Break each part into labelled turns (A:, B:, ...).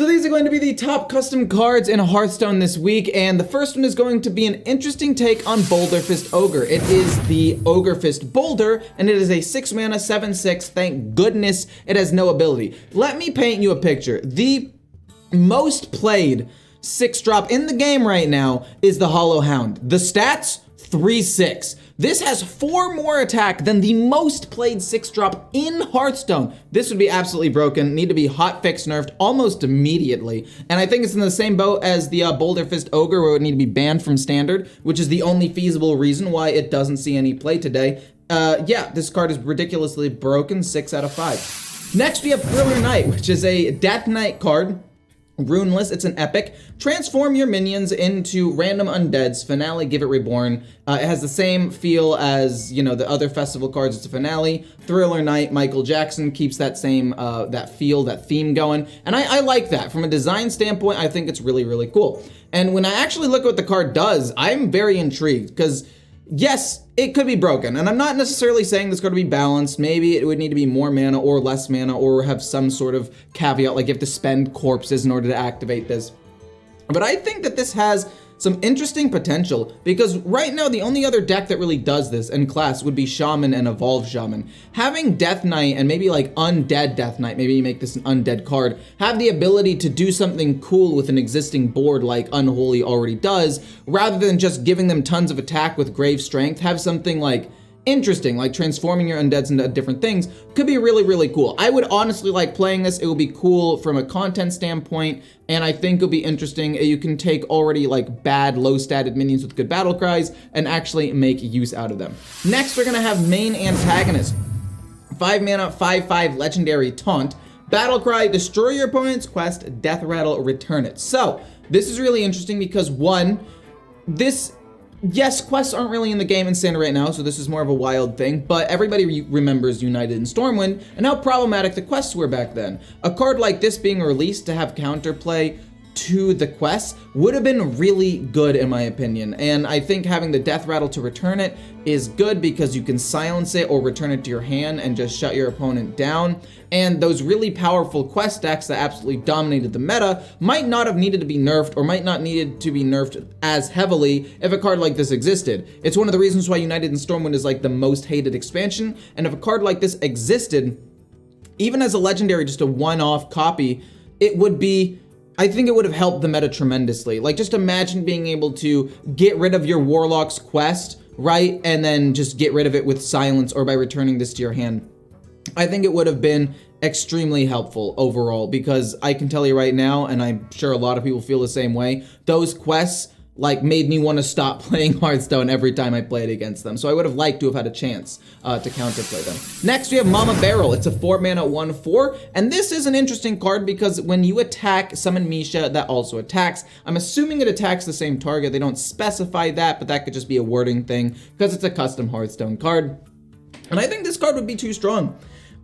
A: So these are going to be the top custom cards in Hearthstone this week, and the first one is going to be an interesting take on Boulder Fist Ogre. It is the Ogre Fist Boulder, and it is a 6 mana, 7/6. Thank goodness it has no ability. Let me paint you a picture. The most played 6-drop in the game right now is the Hollow Hound. The stats, 3/6. This has 4 more attack than the most played 6-drop in Hearthstone. This would be absolutely broken, need to be hotfix nerfed almost immediately. And I think it's in the same boat as the Boulder Fist Ogre, where it would need to be banned from Standard, which is the only feasible reason why it doesn't see any play today. Yeah, this card is ridiculously broken, 6 out of 5. Next we have Thriller Knight, which is a Death Knight card. Runeless, it's an epic. Transform your minions into random undeads. Finale, give it reborn. It has the same feel as, you know, the other festival cards. It's a finale. Thriller Knight, Michael Jackson keeps that same, that feel, that theme going. And I like that. From a design standpoint, I think it's really, really cool. And when I actually look at what the card does, I'm very intrigued because yes, it could be broken, and I'm not necessarily saying this card to be balanced. Maybe it would need to be more mana or less mana or have some sort of caveat, like you have to spend corpses in order to activate this. But I think that this has some interesting potential, because right now the only other deck that really does this in class would be Shaman and Evolved Shaman. Having Death Knight and maybe like Undead Death Knight, maybe you make this an undead card, have the ability to do something cool with an existing board like Unholy already does, rather than just giving them tons of attack with Grave Strength, have something like interesting, like transforming your undeads into different things, could be really, really cool. I would honestly like playing this. It would be cool from a content standpoint, and I think it'll be interesting. You can take already like bad, low-statted minions with good battle cries and actually make use out of them. Next, we're gonna have main antagonist. 5 mana, 5/5 legendary taunt. Battle cry, destroy your opponent's quest, death rattle, return it. So, this is really interesting because one, yes, quests aren't really in the game in Standard right now, so this is more of a wild thing, but everybody remembers United in Stormwind and how problematic the quests were back then. A card like this being released to have counterplay to the quests would have been really good in my opinion, and I think having the death rattle to return it is good because you can silence it or return it to your hand and just shut your opponent down. And those really powerful quest decks that absolutely dominated the meta might not have needed to be nerfed, or might not needed to be nerfed as heavily if a card like this existed. It's one of the reasons why United in Stormwind is like the most hated expansion, and if a card like this existed, even as a legendary, just a one-off copy, it would be, I think it would have helped the meta tremendously. Like, just imagine being able to get rid of your Warlock's quest, right? And then just get rid of it with silence or by returning this to your hand. I think it would have been extremely helpful overall, because I can tell you right now, and I'm sure a lot of people feel the same way, those quests like made me want to stop playing Hearthstone every time I played against them. So I would have liked to have had a chance to counterplay them. Next we have Mama Barrel. It's a 4 mana 1/4, and this is an interesting card because when you attack, summon Misha, that also attacks. I'm assuming it attacks the same target. They don't specify that, but that could just be a wording thing because it's a custom Hearthstone card. And I think this card would be too strong.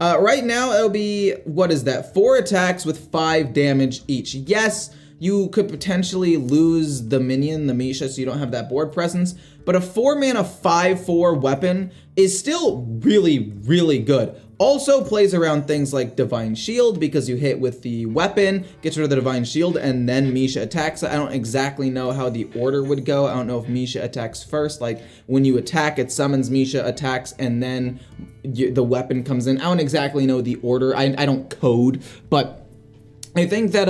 A: Right now it'll be, what is that? 4 attacks with 5 damage each. Yes, you could potentially lose the minion, the Misha, so you don't have that board presence, but a 4 mana 5/4 weapon is still really, really good. Also plays around things like Divine Shield, because you hit with the weapon, gets rid of the Divine Shield, and then Misha attacks. I don't exactly know how the order would go. I don't know if Misha attacks first, like when you attack, it summons Misha, attacks, and then the weapon comes in. I don't exactly know the order. I don't code, but I think that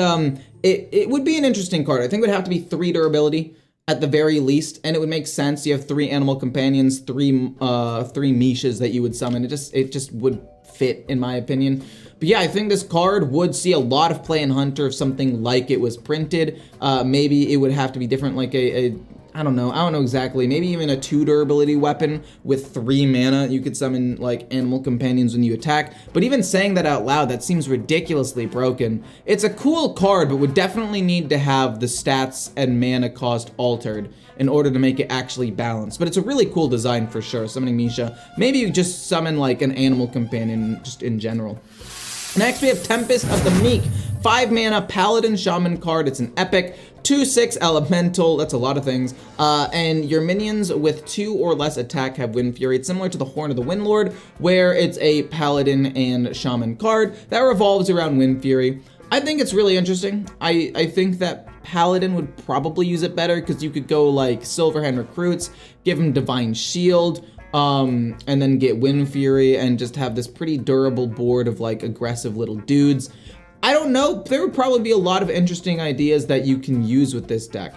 A: it would be an interesting card. I think it would have to be 3 durability at the very least, and it would make sense. You have 3 animal companions, 3 Mishas that you would summon. It just would fit in my opinion. But yeah, I think this card would see a lot of play in Hunter if something like it was printed. Maybe it would have to be different, like I don't know exactly, maybe even a 2 durability weapon with 3 mana. You could summon like animal companions when you attack, but even saying that out loud, that seems ridiculously broken. It's a cool card, but would definitely need to have the stats and mana cost altered in order to make it actually balanced. But it's a really cool design for sure, summoning Misha. Maybe you just summon like an animal companion just in general. Next we have Tempest of the Meek. 5 mana Paladin Shaman card. It's an epic. 2/6 elemental, that's a lot of things, and your minions with 2 or less attack have Wind Fury. It's similar to the Horn of the Windlord, where it's a Paladin and Shaman card that revolves around Wind Fury. I think it's really interesting. I think that Paladin would probably use it better because you could go like Silverhand Recruits, give him Divine Shield, and then get Wind Fury and just have this pretty durable board of like aggressive little dudes. I don't know, there would probably be a lot of interesting ideas that you can use with this deck.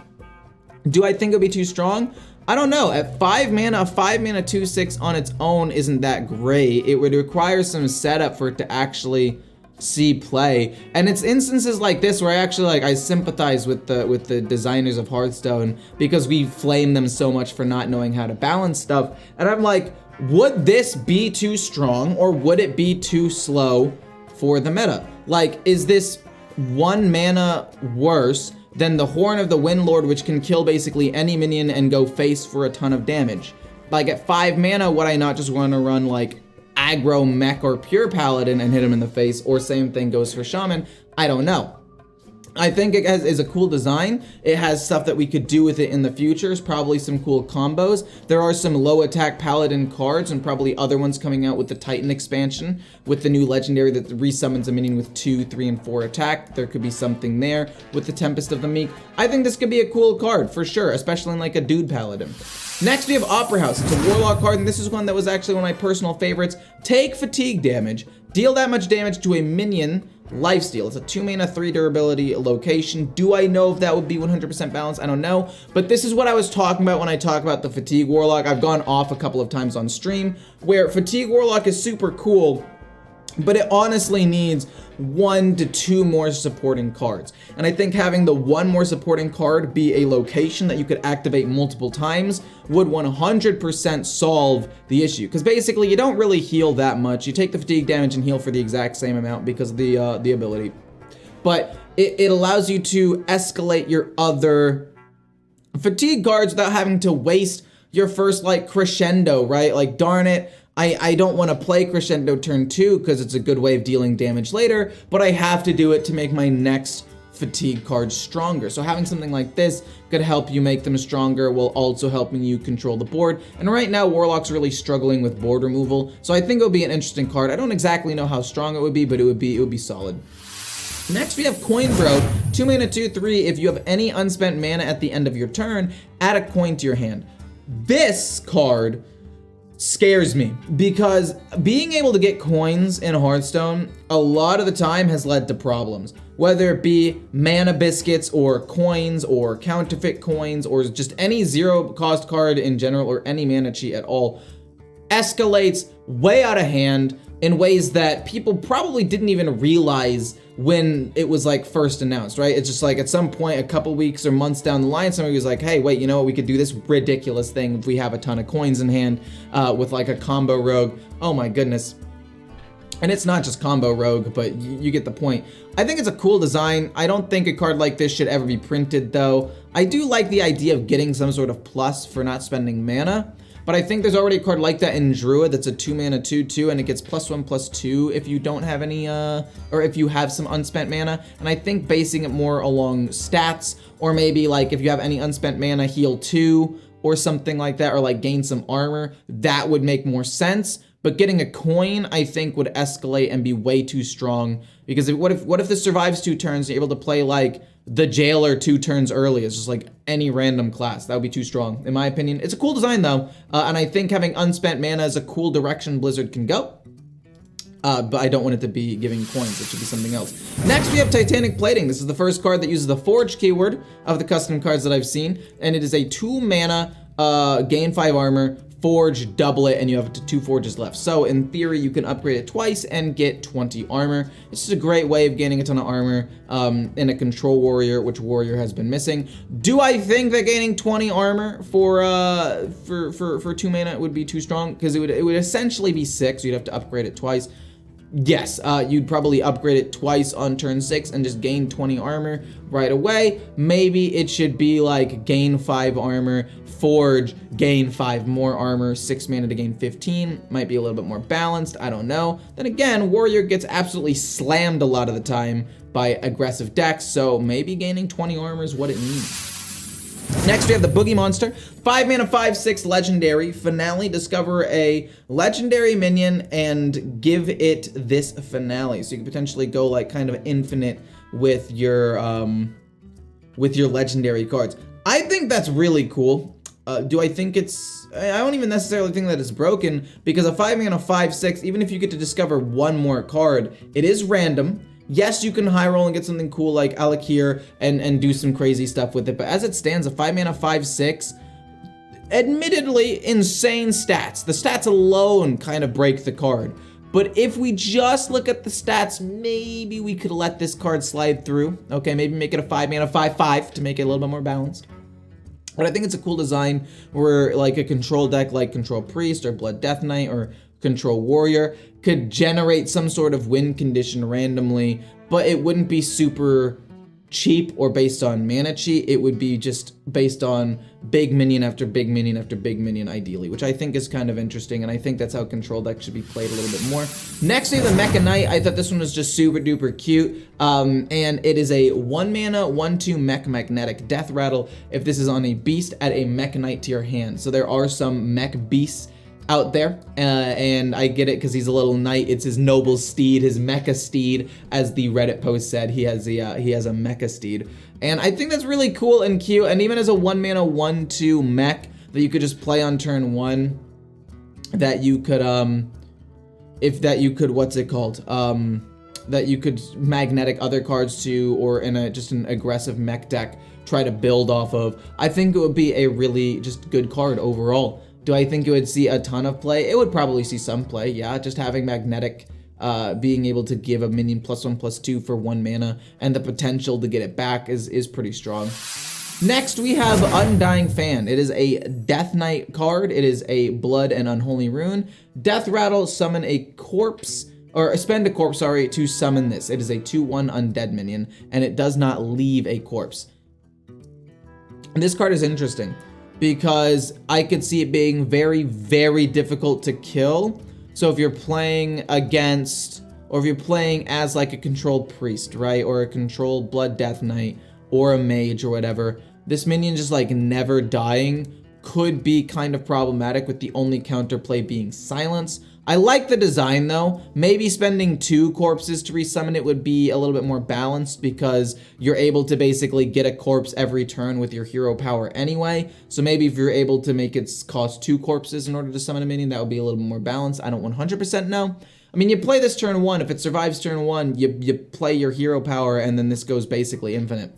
A: Do I think it'll be too strong? I don't know. At 5 mana, a 5 mana 2/6 on its own isn't that great. It would require some setup for it to actually see play. And it's instances like this where I sympathize with the designers of Hearthstone because we flame them so much for not knowing how to balance stuff. And I'm like, would this be too strong or would it be too slow for the meta? Like, is this 1 mana worse than the Horn of the Windlord, which can kill basically any minion and go face for a ton of damage? Like at 5 mana, would I not just want to run like aggro mech or pure paladin and hit him in the face, or same thing goes for shaman? I don't know. I think it is a cool design. It has stuff that we could do with it in the future. It's probably some cool combos. There are some low attack paladin cards and probably other ones coming out with the Titan expansion with the new legendary that resummons a minion with 2, 3, and 4 attack. There could be something there with the Tempest of the Meek. I think this could be a cool card for sure, especially in like a dude paladin. Next we have Opera House. It's a warlock card, and this is one that was actually one of my personal favorites. Take fatigue damage, deal that much damage to a minion, lifesteal. It's a 2 mana 3 durability location. Do I know if that would be 100% balanced? I don't know, but this is what I was talking about when I talk about the fatigue warlock. I've gone off a couple of times on stream where fatigue warlock is super cool, but it honestly needs 1 to 2 more supporting cards. And I think having the 1 more supporting card be a location that you could activate multiple times would 100% solve the issue. Because basically you don't really heal that much. You take the fatigue damage and heal for the exact same amount because of the ability. But it allows you to escalate your other fatigue cards without having to waste your first like crescendo, right? Like darn it, I don't want to play Crescendo turn 2 because it's a good way of dealing damage later, but I have to do it to make my next fatigue card stronger. So having something like this could help you make them stronger while also helping you control the board. And right now, Warlock's really struggling with board removal, so I think it would be an interesting card. I don't exactly know how strong it would be, but it would be solid. Next, we have Coin Bro. 2 mana 2/3. If you have any unspent mana at the end of your turn, add a coin to your hand. This card scares me because being able to get coins in Hearthstone a lot of the time has led to problems, whether it be mana biscuits or coins or counterfeit coins or just any 0 cost card in general or any mana cheat at all escalates way out of hand in ways that people probably didn't even realize when it was like first announced, right? It's just like at some point a couple weeks or months down the line, somebody was like, hey, wait, you know what? We could do this ridiculous thing if we have a ton of coins in hand with like a combo rogue. Oh my goodness. And it's not just combo rogue, but you get the point. I think it's a cool design. I don't think a card like this should ever be printed though. I do like the idea of getting some sort of plus for not spending mana. But I think there's already a card like that in Druid that's a 2 mana 2/2 and it gets +1/+2 if you don't have any, or if you have some unspent mana. And I think basing it more along stats, or maybe like if you have any unspent mana, heal 2 or something like that, or like gain some armor, that would make more sense. But getting a coin, I think, would escalate and be way too strong. Because what if this survives 2 turns and you're able to play like the Jailer 2 turns early? It's just like any random class. That would be too strong, in my opinion. It's a cool design though, and I think having unspent mana is a cool direction Blizzard can go. But I don't want it to be giving coins. It should be something else. Next, we have Titanic Plating. This is the first card that uses the Forge keyword of the custom cards that I've seen, and it is a 2 mana, gain 5 armor, Forge, double it, and you have 2 forges left. So in theory, you can upgrade it twice and get 20 armor. It's just a great way of gaining a ton of armor in a control warrior, which warrior has been missing. Do I think that gaining 20 armor for 2 mana would be too strong? Because it would essentially be 6. So you'd have to upgrade it twice. Yes, you'd probably upgrade it twice on turn 6 and just gain 20 armor right away. Maybe it should be like gain 5 armor, Forge, gain 5 more armor, 6 mana to gain 15. Might be a little bit more balanced, I don't know. Then again, Warrior gets absolutely slammed a lot of the time by aggressive decks, so maybe gaining 20 armor is what it needs. Next, we have the Boogie Monster. 5 mana, 5/6 legendary. Finale, discover a legendary minion and give it this finale. So you can potentially go like kind of infinite with your legendary cards. I think that's really cool. Do I think it's... I don't even necessarily think that it's broken, because a 5-mana 5/6, even if you get to discover one more card, it is random. Yes, you can high roll and get something cool like Alakir and do some crazy stuff with it, but as it stands, a 5-mana 5/6, admittedly insane stats. The stats alone kind of break the card. But if we just look at the stats, maybe we could let this card slide through. Okay, maybe make it a 5-mana 5/5 to make it a little bit more balanced. But I think it's a cool design where like a control deck like Control Priest or Blood Death Knight or Control Warrior could generate some sort of win condition randomly, but it wouldn't be super cheap or based on mana cheat. It would be just based on big minion after big minion after big minion ideally, which I think is kind of interesting, and I think that's how control deck should be played a little bit more. Next to the Mecca Knight, I thought this one was just super duper cute, and it is a 1-mana 1/2 mech magnetic death rattle if this is on a beast, add a Mecca Knight to your hand. So there are some mech beasts out there, and I get it because he's a little knight. It's his noble steed, his mecha steed, as the Reddit post said. He has a mecha steed, and I think that's really cool and cute. And even as a 1-mana 1/2 mech that you could just play on turn 1, that you could that you could magnetic other cards to, or in just an aggressive mech deck try to build off of. I think it would be a really just good card overall. Do I think it would see a ton of play? It would probably see some play, yeah. Just having magnetic, being able to give a minion +1/+2 for 1 mana, and the potential to get it back is pretty strong. Next, we have Undying Fan. It is a Death Knight card. It is a Blood and Unholy Rune. Death Rattle, summon a corpse, or spend a corpse, sorry, to summon this. It is a 2/1 undead minion, and it does not leave a corpse. And this card is interesting, because I could see it being very, very difficult to kill. So if you're playing against, or if you're playing as like a controlled priest, right? Or a controlled Blood Death Knight, or a mage or whatever, this minion just like never dying could be kind of problematic, with the only counterplay being silence. I like the design though. Maybe spending 2 corpses to resummon it would be a little bit more balanced, because you're able to basically get a corpse every turn with your hero power anyway. So maybe if you're able to make it cost 2 corpses in order to summon a minion, that would be a little bit more balanced. I don't 100% know. I mean, you play this turn 1. If it survives turn 1, you play your hero power, and then this goes basically infinite.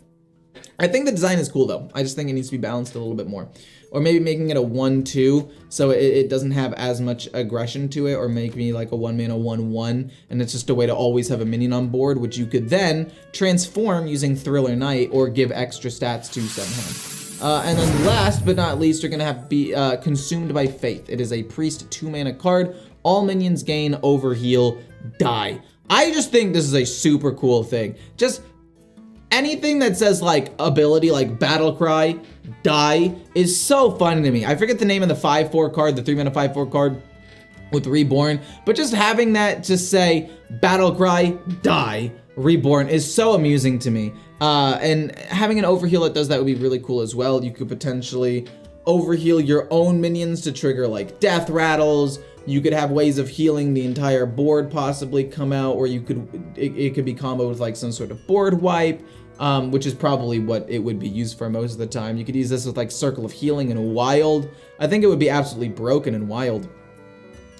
A: I think the design is cool though. I just think it needs to be balanced a little bit more. Or maybe making it a 1/2 so it doesn't have as much aggression to it, or make me like a 1-mana 1/1, and it's just a way to always have a minion on board, which you could then transform using Thriller Knight or give extra stats to somehow. And then last but not least, you're gonna have be Consumed by Faith. It is a priest 2-mana card. All minions gain overheal, die. I just think this is a super cool thing. Just anything that says like ability, like battle cry, die, is so fun to me. I forget the name of the 5/4 card, the 3-mana 5/4 card with Reborn, but just having that just say battle cry, die, Reborn is so amusing to me. And having an overheal that does that would be really cool as well. You could potentially overheal your own minions to trigger like death rattles. You could have ways of healing the entire board possibly come out, or you could it could be comboed with like some sort of board wipe, which is probably what it would be used for most of the time. You could use this with like Circle of Healing and Wild. I think it would be absolutely broken in Wild.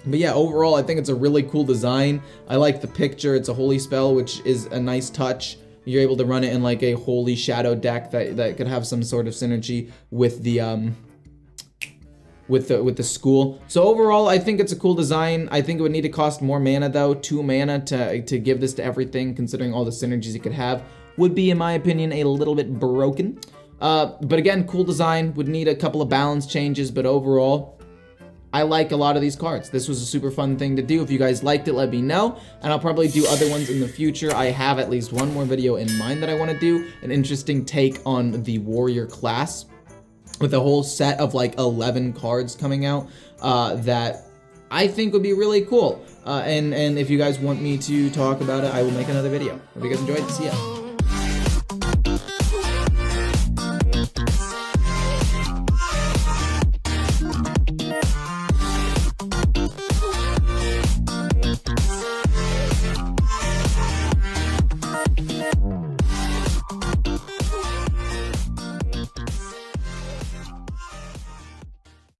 A: But yeah, overall, I think it's a really cool design. I like the picture. It's a holy spell, which is a nice touch. You're able to run it in like a holy shadow deck that could have some sort of synergy with the with the school. So overall, I think it's a cool design. I think it would need to cost more mana though. 2 mana to give this to everything, considering all the synergies it could have, would be, in my opinion, a little bit broken. But again, cool design, would need a couple of balance changes, but overall, I like a lot of these cards. This was a super fun thing to do. If you guys liked it, let me know, and I'll probably do other ones in the future. I have at least one more video in mind that I want to do, an interesting take on the warrior class, with a whole set of like 11 cards coming out that I think would be really cool. And if you guys want me to talk about it, I will make another video. Hope you guys enjoyed. See ya.